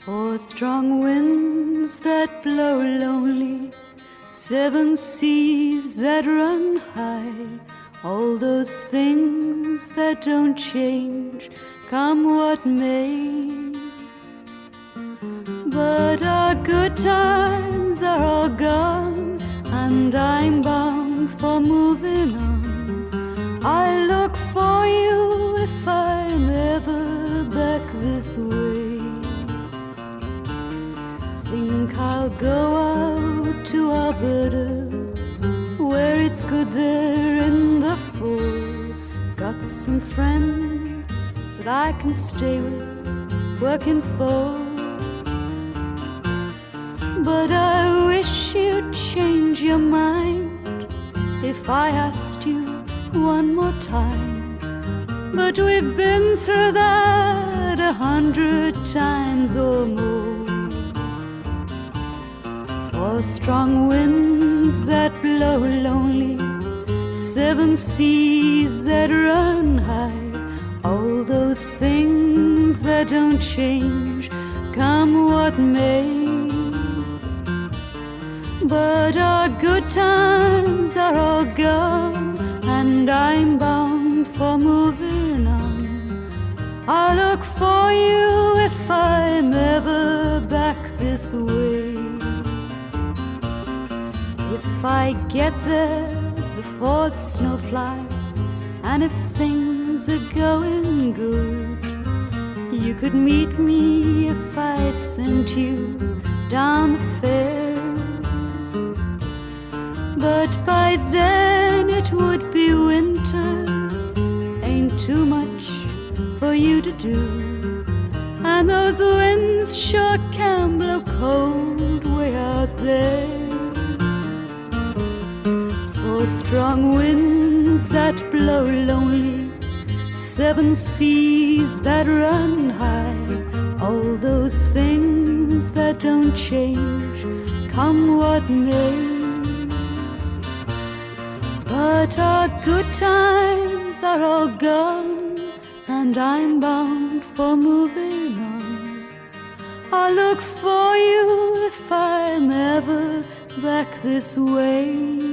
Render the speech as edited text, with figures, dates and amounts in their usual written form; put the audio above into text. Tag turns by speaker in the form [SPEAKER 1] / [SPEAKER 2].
[SPEAKER 1] Four strong winds that blow lonely, seven seas that run high, all those things that don't change, come what may. But our good times are all gone, and I'm bound for moving on. I look for you if I'm ever back this way. Think I'll go out to Alberta, where it's good there in the fall. Got some friends that I can stay with, working for. But I wish you'd change your mind if I asked you one more time. But we've been through that 100 times or more. Four strong winds that blow lonely, seven seas that run high, all those things that don't change, come what may. But our good times are all gone, and I'm bound for moving on. I'll look for you if I'm ever back this way. If I get there before the snow flies, and if things are going good, you could meet me if I sent you down the fair. But by then it would be winter, ain't too much for you to do, and those winds sure can blow cold way out there. Four strong winds that blow lonely, seven seas that run high, all those things that don't change, come what may. But our good times are all gone, and I'm bound for moving on. I'll look for you if I'm ever back this way.